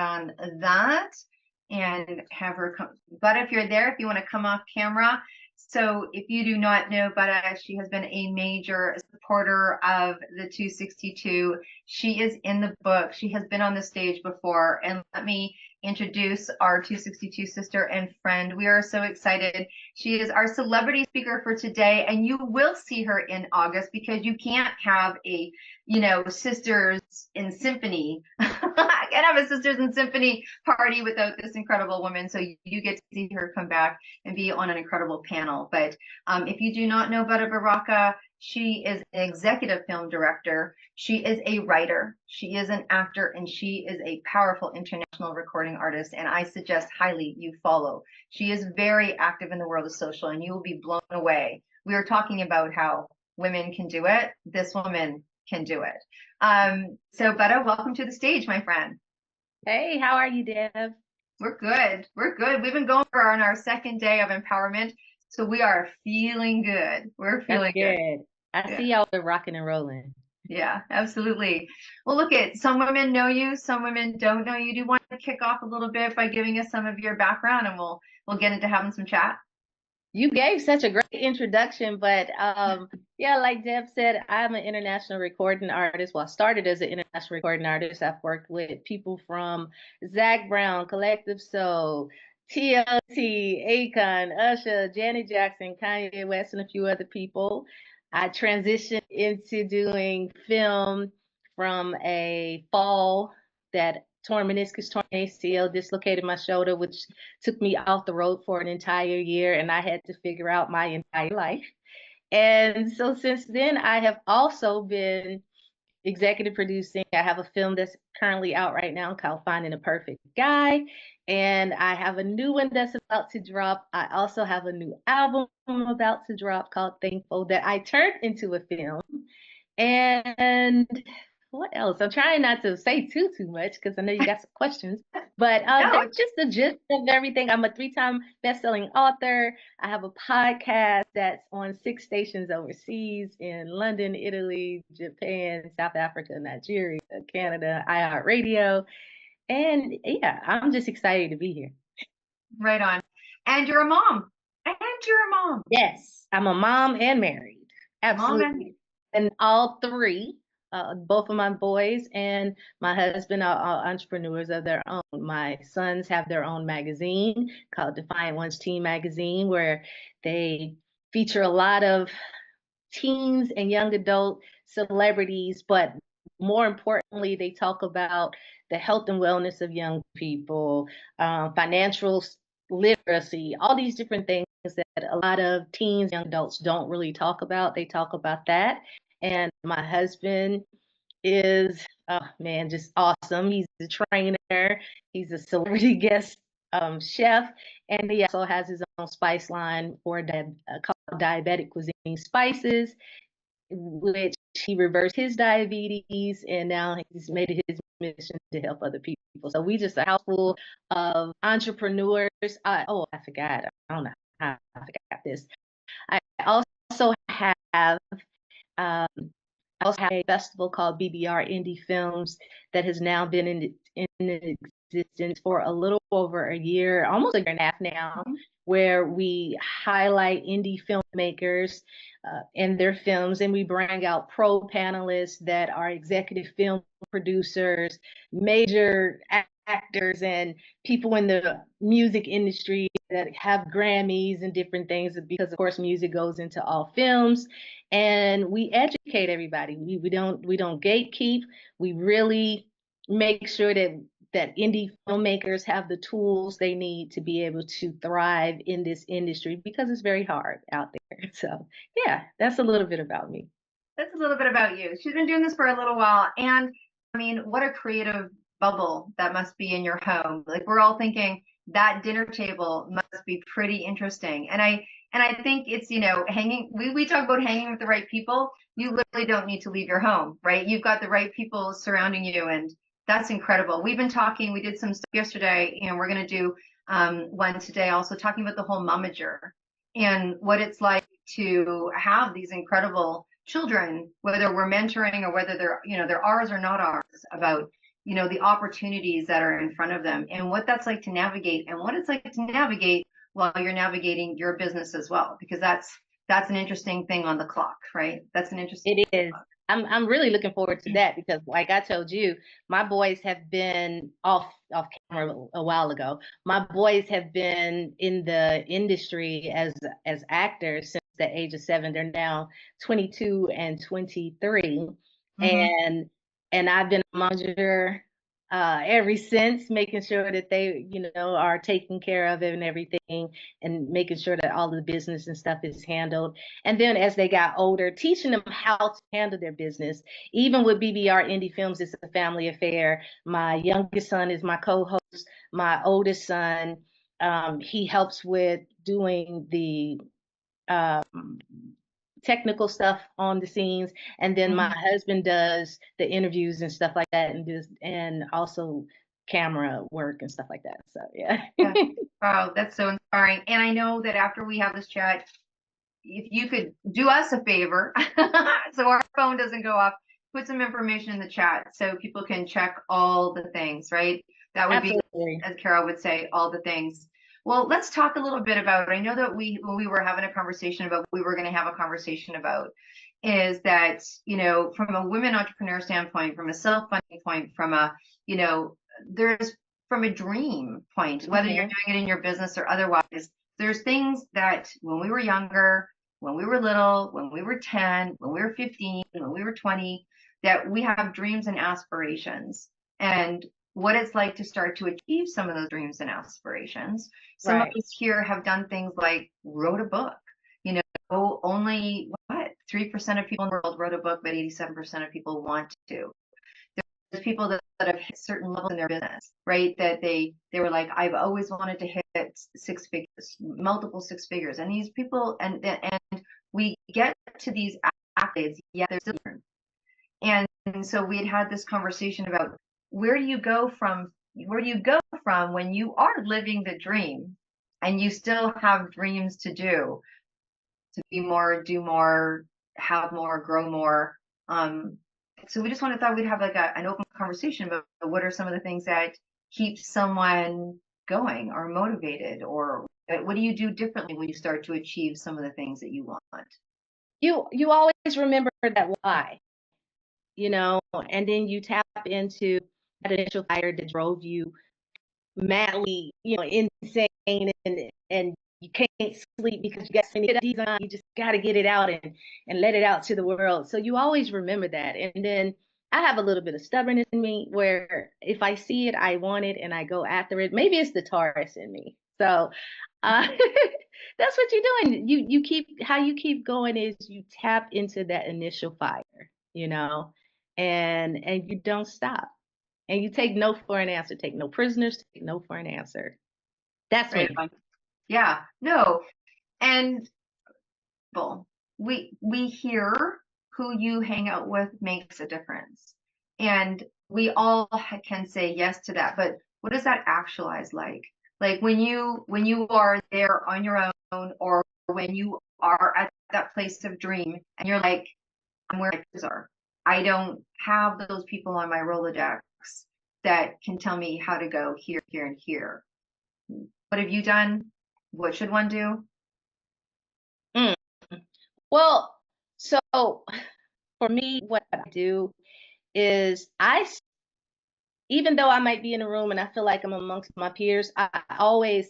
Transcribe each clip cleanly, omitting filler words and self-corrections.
on that and have her come. But if you're there, if you want to come off camera. So if you do not know Butta, she has been a major supporter of the 262. She is in the book. She has been on the stage before. And let me introduce our 262 sister and friend. We are so excited. She is our celebrity speaker for today, and you will see her in August because you can't have a, Sisters in Symphony. I can't have a Sisters in Symphony party without this incredible woman. So you get to see her come back and be on an incredible panel. But if you do not know Butta Rocka, she is an executive film director. She is a writer. She is an actor, and she is a powerful international recording artist. And I suggest highly you follow. She is very active in the world of social, and you will be blown away. We were talking about how women can do it. This woman can do it. So Butta, welcome to the stage, my friend. Hey, how are you, Deb? We're good. We're good. We've been going on our second day of empowerment, so we are feeling good. We're feeling good. I see y'all are rocking and rolling. Yeah, absolutely. Well, look, some women know you, some women don't know you. Do you want to kick off a little bit by giving us some of your background, and we'll get into having some chat? You gave such a great introduction, but yeah, like Deb said, I'm an international recording artist. Well, I started as an international recording artist. I've worked with people from Zac Brown, Collective Soul, TLT, Akon, Usher, Janet Jackson, Kanye West, and a few other people. I transitioned into doing film from a fall that torn meniscus, torn ACL, dislocated my shoulder, which took me off the road for an entire year, and I had to figure out my entire life. And so since then, I have also been executive producing. I have a film that's currently out right now called Finding a Perfect Guy. And I have a new one that's about to drop. I also have a new album about to drop called Thankful that I turned into a film. And what else? I'm trying not to say too much because I know you got some questions. But that's just the gist of everything. I'm a 3-time best-selling author. I have a podcast that's on 6 stations overseas in London, Italy, Japan, South Africa, Nigeria, Canada, iHeartRadio. And yeah, I'm just excited to be here. Right on. And you're a mom. And you're a mom. Yes, I'm a mom and married. Absolutely. And all 3. Both of my boys and my husband are entrepreneurs of their own. My sons have their own magazine called Defiant Ones Teen Magazine, where they feature a lot of teens and young adult celebrities, but more importantly, they talk about the health and wellness of young people, financial literacy, all these different things that a lot of teens, young adults don't really talk about. They talk about that. And my husband is, oh man, just awesome. He's a trainer. He's a celebrity guest chef, and he also has his own spice line for called Diabetic Cuisine Spices, which he reversed his diabetes, and now he's made it his mission to help other people. So we just a house full of entrepreneurs. I forgot. I don't know how I forgot this. I also have I also have a festival called BBR Indie Films that has now been in existence for a little over a year, almost a year and a half now, where we highlight indie filmmakers and their films, and we bring out pro panelists that are executive film producers, major actors, and people in the music industry that have Grammys and different things, because of course music goes into all films. And we educate everybody. We don't gatekeep. We really make sure that indie filmmakers have the tools they need to be able to thrive in this industry, because it's very hard out there. So yeah, that's a little bit about me. That's a little bit about you. She's been doing this for a little while, and I mean, what a creative bubble that must be in your home. Like, we're all thinking that dinner table must be pretty interesting. And I think it's, hanging, we talk about hanging with the right people. You literally don't need to leave your home, right? You've got the right people surrounding you, and that's incredible. We've been talking, we did some stuff yesterday, and we're going to do one today also, talking about the whole momager and what it's like to have these incredible children, whether we're mentoring or whether they're ours or not ours, about the opportunities that are in front of them and what that's like to navigate and what it's like to navigate while you're navigating your business as well, because that's an interesting thing on the clock, right? That's an interesting It is. I'm really looking forward to that because, like I told you, my boys have been off camera a while ago. My boys have been in the industry as actors since the age of 7. They're now 22 and 23, Mhm. and I've been a monitor ever since, making sure that they, are taken care of and everything, and making sure that all the business and stuff is handled. And then as they got older, teaching them how to handle their business. Even with BBR Indie Films, it's a family affair. My youngest son is my co-host. My oldest son, he helps with doing the um, technical stuff on the scenes, and then my Mhm. husband does the interviews and stuff like that, and also camera work and stuff like that. So yeah. Yeah. Wow, that's so inspiring. And I know that after we have this chat, if you could do us a favor, so our phone doesn't go off, put some information in the chat so people can check all the things, right? That would be, Absolutely. as Carol would say, all the things. Well, let's talk a little bit about, I know that when we were having a conversation about what we were going to have a conversation about, is that, from a women entrepreneur standpoint, from a self-funding point, from a, there's from a dream point, whether you're Hmm. doing it in your business or otherwise, there's things that when we were younger, when we were little, when we were 10, when we were 15, when we were 20, that we have dreams and aspirations. And what it's like to start to achieve some of those dreams and aspirations. Some of Right. us here have done things like wrote a book. You know, only what 3% of people in the world wrote a book, but 87% of people want to. There's people that have hit certain levels in their business, right? That they were like, I've always wanted to hit six figures, multiple six figures, and these people and we get to these accolades, yet they're still different. And so we had this conversation about where do you go from when you are living the dream and you still have dreams to do, to be more, do more, have more, grow more. Um, so we just thought we'd have like an open conversation about what are some of the things that keep someone going or motivated, or what do you do differently when you start to achieve some of the things that you want? You always remember that why, and then you tap into that initial fire that drove you madly, insane, and you can't sleep because you got so many ideas on. You just got to get it out and let it out to the world. So you always remember that. And then I have a little bit of stubbornness in me where if I see it, I want it, and I go after it. Maybe it's the Taurus in me. So uh, that's what you're doing. How you keep going is you tap into that initial fire, and you don't stop. And you take no for an answer. Take no prisoners. Take no for an answer. That's Right. me. Yeah. No. And well, we hear who you hang out with makes a difference, and we all can say yes to that. But what does that actualize like? Like when you are there on your own, or when you are at that place of dream, and you're like, I'm where my peers are. I don't have those people on my Rolodex that can tell me how to go here, here, and here. What have you done? What should one do? Mm. Well, so for me, what I do is even though I might be in a room and I feel like I'm amongst my peers,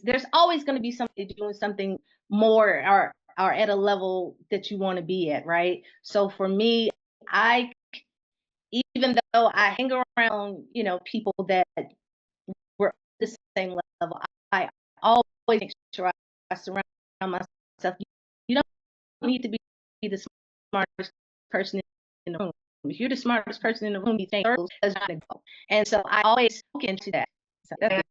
there's always going to be somebody doing something more, or at a level that you want to be at, right? So for me, I even though I hang around, people that were the same level, I always make sure I surround myself. You don't need to be the smartest person in the room. If you're the smartest person in the room, you think does not go. And so I always look into that. So that's it.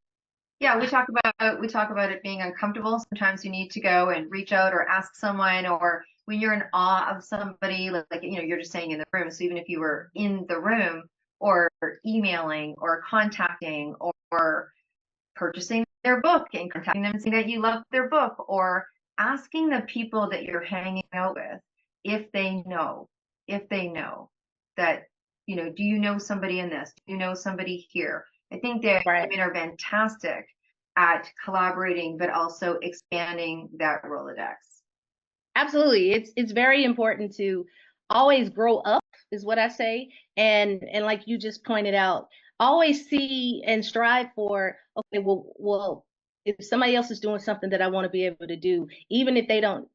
Yeah, we talk about it being uncomfortable. Sometimes you need to go and reach out or ask someone, or when you're in awe of somebody, like you're just saying in the room. So even if you were in the room, or emailing, or contacting, or purchasing their book and contacting them and saying that you love their book, or asking the people that you're hanging out with if they know, that do you know somebody in this? Do you know somebody here? I think that Right. women are fantastic at collaborating, but also expanding that Rolodex. Absolutely. It's very important to always grow up is what I say. And like you just pointed out, always see and strive for, okay, well, if somebody else is doing something that I want to be able to do, even if they don't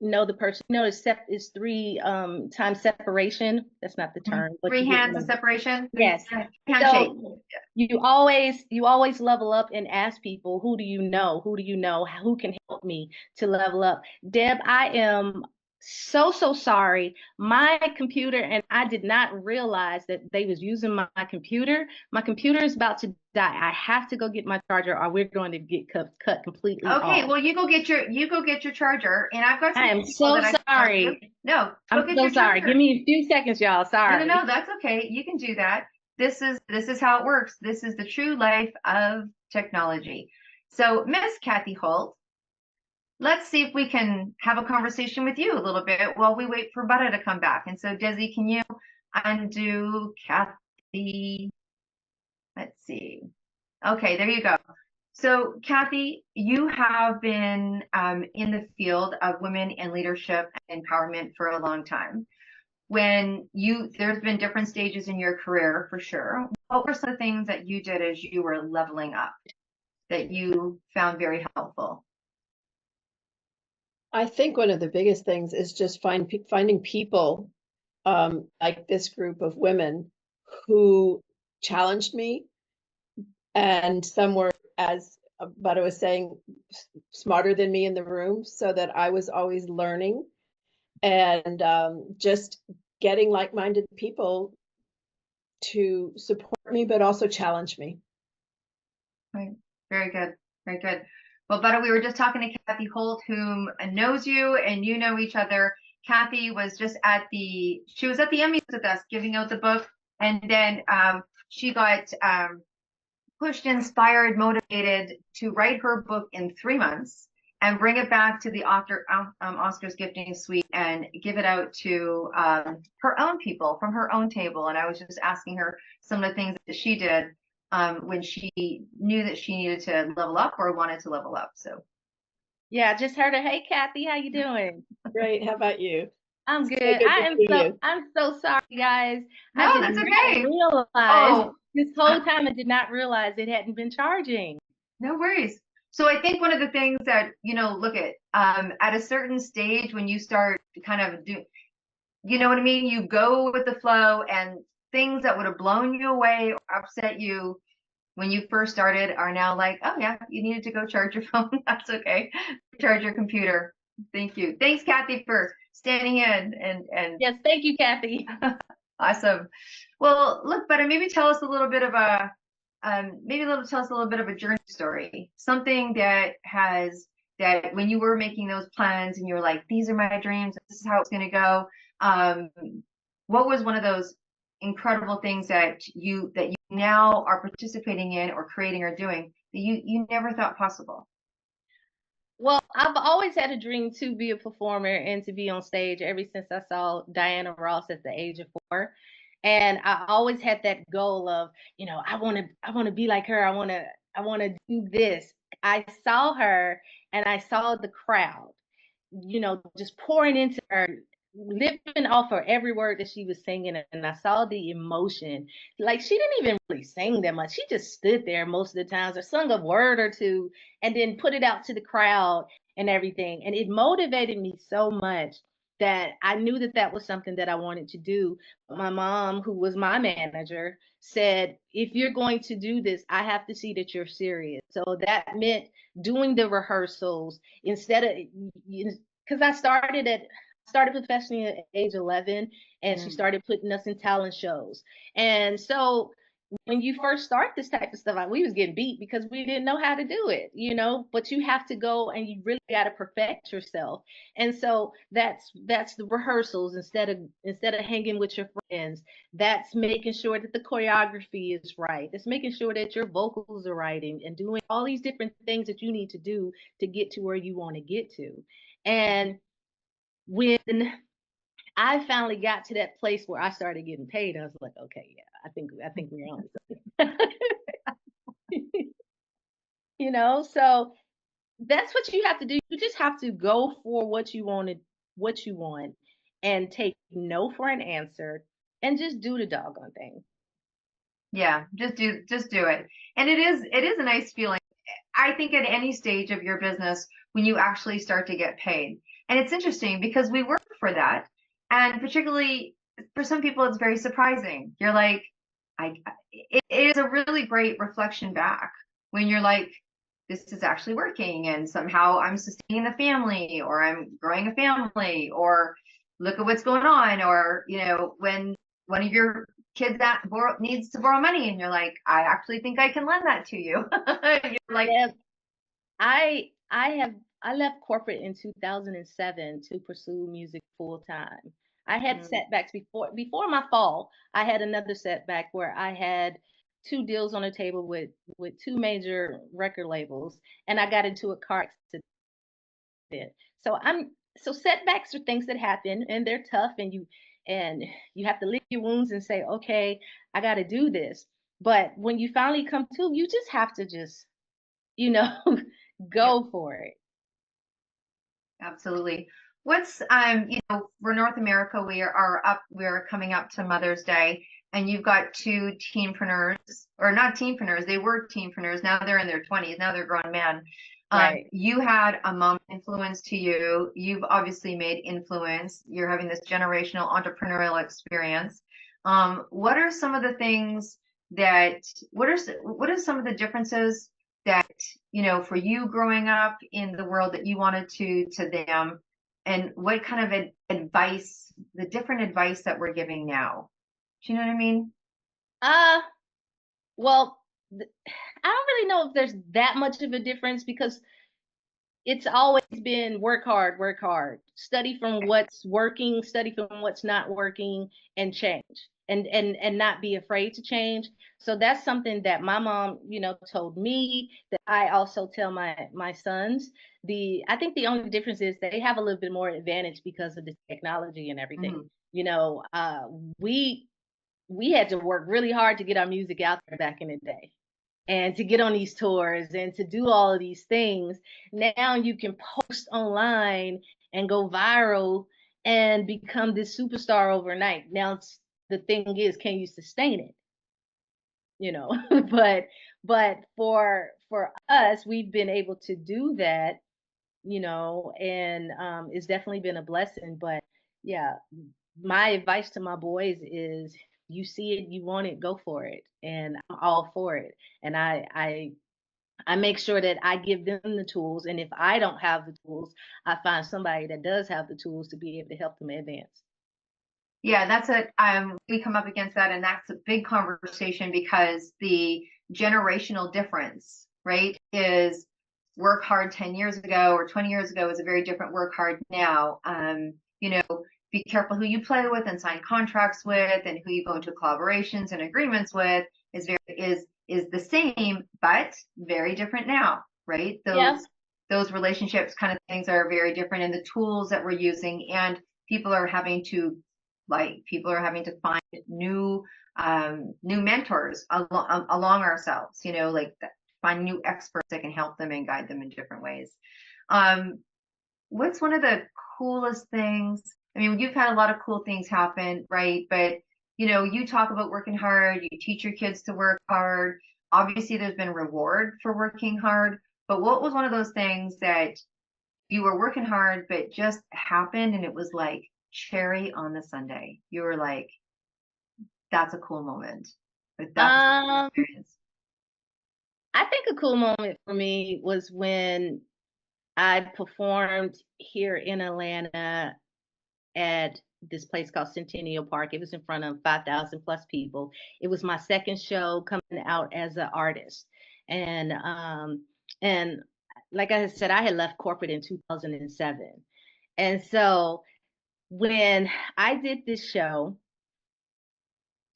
know the person, it's three times separation. That's not the term, but Three you get hands what of I'm. separation. Yes. Handshake. So you always level up and ask people, who do you know? Who do you know? Who can help me to level up? Deb, I am so sorry. My computer, and I did not realize that they was using my computer. My computer is about to die. I have to go get my charger or we're going to get cut completely Okay, off. well, you go get your charger, and I've got I some am people so that I can help you. sorry. No, go I'm get so your sorry. Give charger. me a few seconds, y'all. No, Sorry. that's okay. You can do that. This is how it works. This is the true life of technology. So, Miss Kathy Holt, let's see if we can have a conversation with you a little bit while we wait for Butta to come back. And so, Desi, can you undo Kathy? Let's see. Okay, there you go. So, Kathy, you have been in the field of women in leadership and empowerment for a long time. There's been different stages in your career for sure. What were some of the things that you did as you were leveling up that you found very helpful? I think one of the biggest things is just finding people like this group of women who challenged me, and some were, as Butta was saying, smarter than me in the room, so that I was always learning, and just getting like-minded people to support me, but also challenge me. Right. Very good. Very good. Well, Butta, we were just talking to Kathy Holt, whom knows you and you know each other. Kathy was she was at the Emmys with us giving out the book. And then she got pushed, inspired, motivated to write her book in 3 months and bring it back to the Oscars gifting suite and give it out to her own people from her own table. And I was just asking her some of the things that she did when she knew that she needed to level up or wanted to level up. So Yeah, I just heard her. Hey, Kathy, how you doing? Great. How about you? I'm So good. good to see you. I'm so sorry, guys. I no, did that's not okay. realize Oh, this whole time I did not realize it hadn't been charging. no worries. So I think one of the things that, look at a certain stage when you start to kind of you know what I mean? You go with the flow, and things that would have blown you away or upset you when you first started are now like, oh yeah, you needed to go charge your phone. That's okay. Charge your computer. Thank you. Thanks, Kathy, for standing in and Yes, thank you, Kathy. awesome. Well, look, but maybe tell us a little bit of a journey story, something that when you were making those plans and you were like, these are my dreams, this is how it's going to go. Um, what was one of those incredible things that you now are participating in or creating or doing that you never thought possible? Well, I've always had a dream to be a performer and to be on stage ever since I saw Diana Ross at the age of 4. And I always had that goal of, I want to be like her. I want to do this. I saw her and I saw the crowd, just pouring into her, living off of every word that she was singing. And I saw the emotion. Like, she didn't even really sing that much. She just stood there most of the times or sung a word or two and then put it out to the crowd and everything. And it motivated me so much that I knew that that was something that I wanted to do. My mom, who was my manager, said, if you're going to do this, I have to see that you're serious. So that meant doing the rehearsals instead of, because I started professionally at age 11, and she started putting us in talent shows. And so when you first start this type of stuff, like, we was getting beat because we didn't know how to do it, but you have to go and you really got to perfect yourself. And so that's the rehearsals instead of hanging with your friends. That's making sure that the choreography is right. It's making sure that your vocals are right, and doing all these different things that you need to do to get to where you want to get to. And when I finally got to that place where I started getting paid. I was like, okay, yeah, I think we're on something. You know, so that's what you have to do. You just have to go for what you want, and take no for an answer, and just do the doggone thing. Yeah, just do it. And it is a nice feeling. I think at any stage of your business when you actually start to get paid. And it's interesting because we work for that. And particularly for some people, it's very surprising. You're like, it is a really great reflection back when you're like, this is actually working and somehow I'm sustaining the family or I'm growing a family or look at what's going on. Or, when one of your kids that needs to borrow money and you're like, I actually think I can lend that to you. You're like, Yeah, I left corporate in 2007 to pursue music full time. I had mm, setbacks before my fall. I had another setback where I had two deals on the table with two major record labels, and I got into a car accident. So setbacks are things that happen, and they're tough, and you have to lick your wounds and say, okay, I got to do this. But when you finally come to, you just have to just, you know, yeah, go for it. absolutely. What's for North America, we're coming up to Mother's Day, and you've got two teenpreneurs, or not teenpreneurs, they were teenpreneurs, now they're in their 20s, now they're grown men. Right. You had a mom influence to you. You've obviously made influence. You're having this generational entrepreneurial experience. What are some of the things that, what are some of the differences that, for you growing up in the world that you wanted to them, and what kind of advice, the different advice that we're giving now? Do you know what I mean? Uh, well, I don't really know if there's that much of a difference, because it's always been work hard, study from what's working, study from what's not working, and change, and not be afraid to change. So that's something that my mom, told me, that I also tell my sons. I think the only difference is they have a little bit more advantage because of the technology and everything. Mhm. You know, we we had to work really hard to get our music out there back in the day, and to get on these tours and to do all of these things. Now you can post online and go viral and become this superstar overnight. Now the thing is, can you sustain it? You know, but for us, we've been able to do that, and it's definitely been a blessing. But yeah, my advice to my boys is, you see it, you want it, go for it. And I'm all for it. And I make sure that I give them the tools. And if I don't have the tools, I find somebody that does have the tools to be able to help them advance. Yeah, we come up against that, and that's a big conversation because the generational difference, right, is work hard 10 years ago or 20 years ago is a very different work hard now. Be careful who you play with and sign contracts with, and who you go into collaborations and agreements with is the same, but very different now, right? Yeah. Those relationships kind of things are very different, and the tools that we're using, and people are having to people are having to find new mentors along ourselves, find new experts that can help them and guide them in different ways. um, what's one of the coolest things? I mean, you've had a lot of cool things happen, right? But you talk about working hard, you teach your kids to work hard. Obviously there's been reward for working hard, but what was one of those things that you were working hard, but just happened and it was like cherry on the sundae? You were like, that's a cool moment. Like, that's a cool Um, experience. I think a cool moment for me was when I performed here in Atlanta at this place called Centennial Park. It was in front of 5,000 plus people. It was my second show coming out as an artist. And like I said, I had left corporate in 2007. And so when I did this show,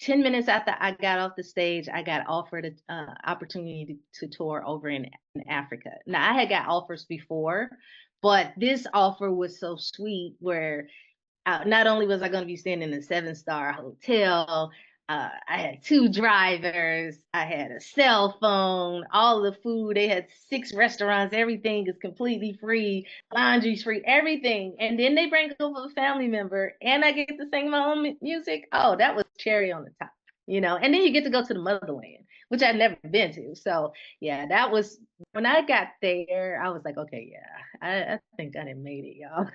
10 minutes after I got off the stage, I got offered an opportunity to tour over in Africa. Now, I had got offers before, but this offer was so sweet, where not only was I going to be staying in a 7-star hotel, I had 2 drivers, I had a cell phone, all the food. They had 6 restaurants. Everything is completely free, laundry's free, everything. And then they bring over a family member, and I get to sing my own music. Oh, that was cherry on the top, And then you get to go to the motherland, which I'd never been to. So yeah, that was when I got there. I was like, okay, yeah, I think I done made it, y'all.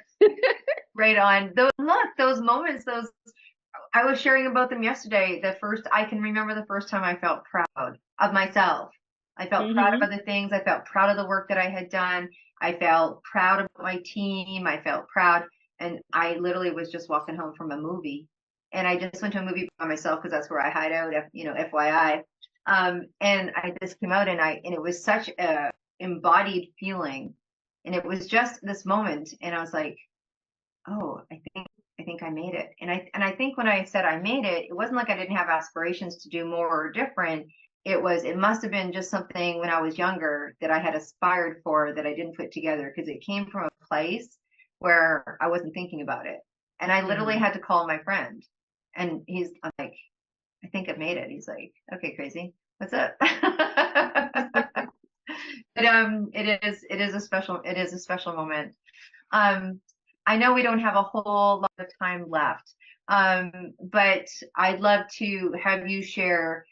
Right on. Those moments, I was sharing about them yesterday. I can remember the first time I felt proud of myself. I felt proud of Hmm. other things. I felt proud of the work that I had done. I felt proud of my team. I felt proud. And I literally was just walking home from a movie. And I just went to a movie by myself because that's where I hide out, FYI. And I just came out and it was such a embodied feeling. And it was just this moment. And I was like, oh, I think I made it. And I think when I said I made it, it wasn't like I didn't have aspirations to do more or different. It must have been just something when I was younger that I had aspired for that I didn't put together because it came from a place where I wasn't thinking about it. And I literally Hmm. had to call my friend. And I'm like, I think I've made it. He's like, okay, crazy. What's up? But it is a special moment. Um, I know we don't have a whole lot of time left, but I'd love to have you share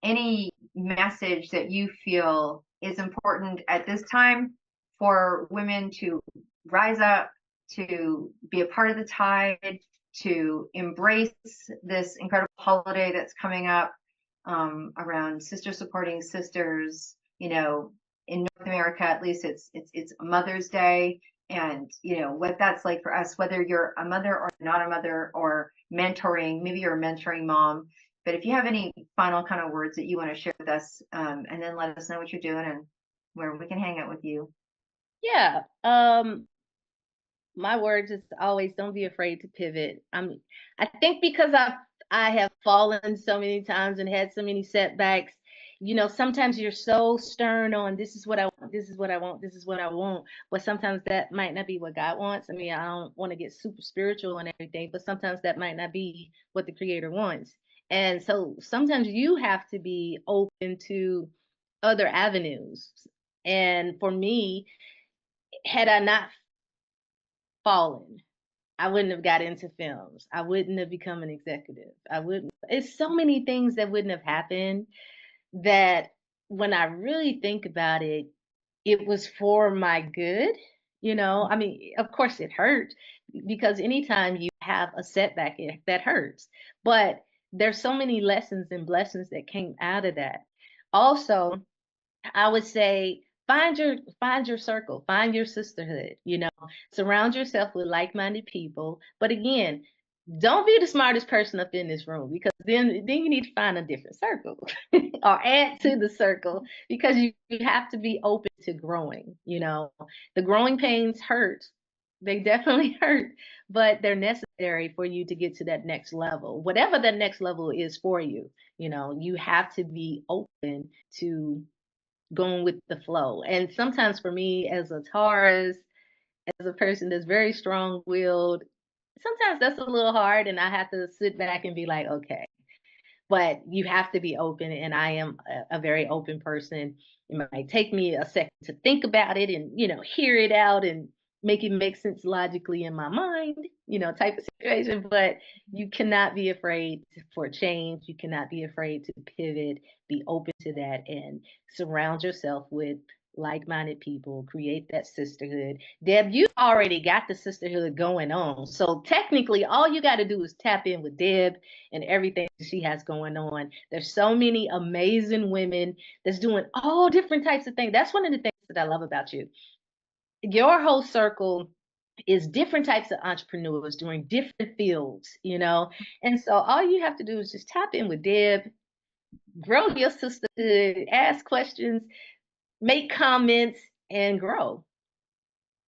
any message that you feel is important at this time for women to rise up, to be a part of the tide, to embrace this incredible holiday that's coming up, around sister supporting sisters. In North America, at least it's Mother's Day, and what that's like for us, whether you're a mother or not a mother, or mentoring, maybe you're a mentoring mom. But if you have any final kind of words that you want to share with us, and then let us know what you're doing and where we can hang out with you. Yeah. My words is always don't be afraid to pivot. I think because I have fallen so many times and had so many setbacks, sometimes you're so stern on this is what I want, this is what I want, this is what I want. But sometimes that might not be what God wants. I mean, I don't want to get super spiritual and everything, but sometimes that might not be what the creator wants. And so sometimes you have to be open to other avenues. And for me, had I not fallen, I wouldn't have got into films. I wouldn't have become an executive. I wouldn't. It's so many things that wouldn't have happened that when I really think about it, it was for my good. I mean, of course it hurt because anytime you have a setback, that hurts. But there's so many lessons and blessings that came out of that. Also, I would say find your circle, find your sisterhood, surround yourself with like-minded people. But again, don't be the smartest person up in this room because then you need to find a different circle or add to the circle because you have to be open to growing. The growing pains hurt. They definitely hurt, but they're necessary for you to get to that next level. Whatever that next level is for you, you have to be open to going with the flow. And sometimes for me as a Taurus, as a person that's very strong-willed, sometimes that's a little hard and I have to sit back and be like, okay, but you have to be open and I am a very open person. It might take me a second to think about it and hear it out and make it make sense logically in my mind, type of situation. But you cannot be afraid for change. You cannot be afraid to pivot. Be open to that and surround yourself with like-minded people. Create that sisterhood. Deb, you already got the sisterhood going on, so technically all you got to do is tap in with Deb and everything she has going on. There's so many amazing women that's doing all different types of things. That's one of the things that I love about you. Your whole circle is different types of entrepreneurs doing different fields. And so all you have to do is just tap in with Deb, grow your sisterhood, ask questions, make comments, and grow.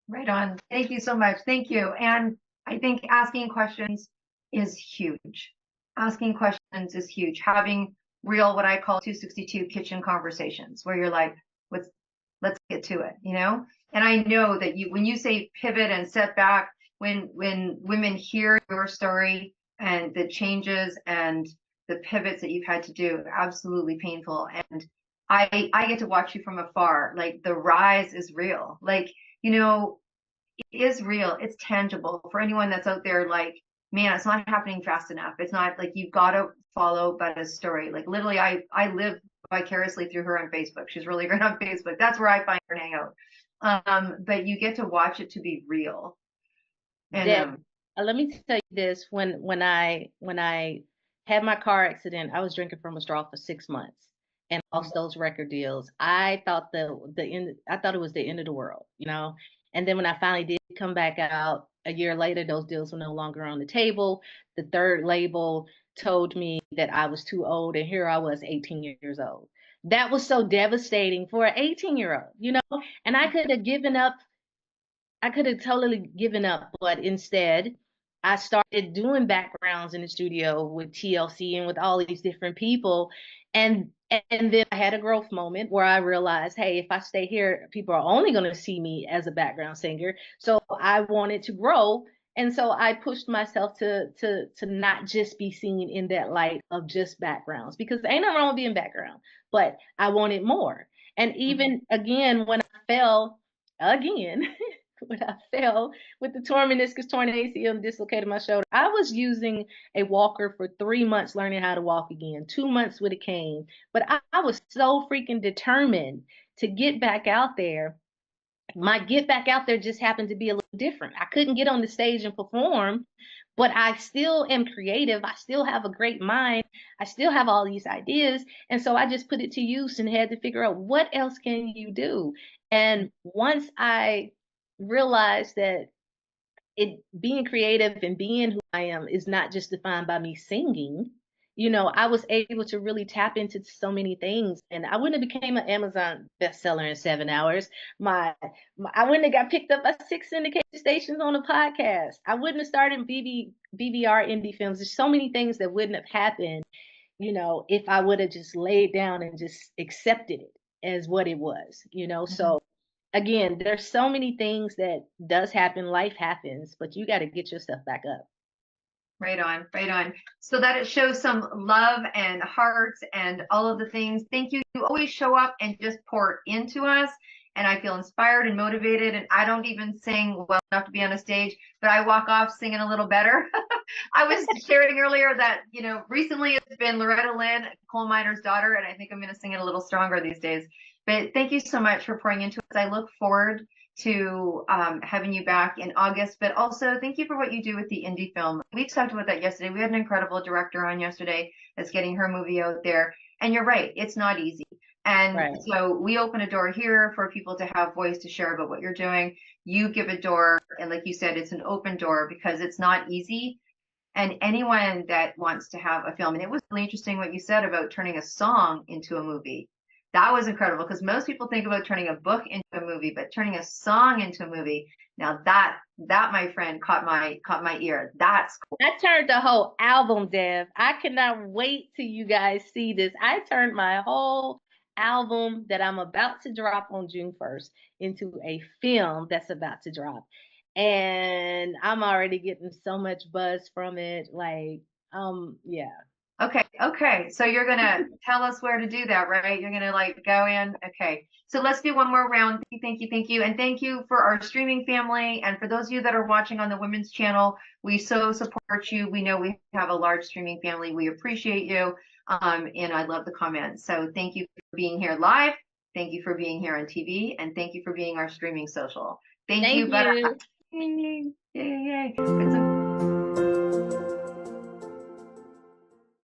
Right on. Thank you so much. Thank you. And I think asking questions is huge. Asking questions is huge. Having real, what I call 262 kitchen conversations where you're like, let's get to it. And I know that when you say pivot and setback, when women hear your story and the changes and the pivots that you've had to do, absolutely painful. And I get to watch you from afar. Like the rise is real. Like, you know, it is real. It's tangible for anyone that's out there. Like, man, it's not happening fast enough. It's not like you've got to follow Butta's story. Like literally, I live vicariously through her on Facebook. She's really great on Facebook. That's where I find her and hang out. But you get to watch it to be real. And Deb, let me tell you this: when I had my car accident, I was drinking from a straw for 6 months and lost those record deals. I thought the end. I thought it was the end of the world, you know. And then when I finally did come back out a year later, those deals were no longer on the table. The third label told me that I was too old, and here I was, 18 years old. That was so devastating for an 18-year-old, you know. And I could have given up. I could have totally given up, but instead, I started doing backgrounds in the studio with TLC and with all these different people. And then I had a growth moment where I realized, hey, if I stay here, people are only going to see me as a background singer. So I wanted to grow. And so I pushed myself to not just be seen in that light of just backgrounds, because ain't nothing wrong with being background, but I wanted more. And even again, when I fell again, when I fell with the torn meniscus, torn ACL, and dislocated my shoulder, I was using a walker for 3 months learning how to walk again, 2 months with a cane. But I was so freaking determined to get back out there. My get back out there just happened to be a little different. I couldn't get on the stage and perform, but I still am creative. I still have a great mind. I still have all these ideas. And so I just put it to use and had to figure out what else can you do. And once I realized that it being creative and being who I am is not just defined by me singing. You know, I was able to really tap into so many things, and I wouldn't have became an Amazon bestseller in 7 hours. I wouldn't have got picked up by 6 syndicated stations on a podcast. I wouldn't have started BBR indie films. There's so many things that wouldn't have happened, you know, if I would have just laid down and just accepted it as what it was, you know. So again, there's so many things that does happen. Life happens, but you got to get yourself back up. right on, right on. So that it shows some love and hearts and all of the things. Thank you. You always show up and just pour into us. And I feel inspired and motivated. And I don't even sing well enough to be on a stage, but I walk off singing a little better. I was sharing earlier that, you know, recently it's been Loretta Lynn, coal miner's daughter, and I think I'm going to sing it a little stronger these days. But thank you so much for pouring into us. I look forward to having you back in August, but also thank you for what you do with the indie film. We talked about that yesterday. We had an incredible director on yesterday that's getting her movie out there. And you're right, it's not easy. And Right. so we open a door here for people to have voice to share about what you're doing. You give a door, and like you said, it's an open door because it's not easy. And anyone that wants to have a film, and it was really interesting what you said about turning a song into a movie. That was incredible because most people think about turning a book into a movie, but turning a song into a movie, now that my friend caught my ear. That's cool. I turned the whole album, Dev. I cannot wait till you guys see this. I turned my whole album that I'm about to drop on June 1st into a film that's about to drop. And I'm already getting so much buzz from it. Like, yeah. Okay. So you're gonna tell us where to do that, right? You're gonna like go in. Okay. So let's do one more round. Thank you. And thank you for our streaming family. And for those of you that are watching on the Women's Channel, we so support you. We know we have a large streaming family. We appreciate you. And I love the comments. So thank you for being here live. Thank you for being here on TV. And thank you for being our streaming social. Thank you. You. Yay.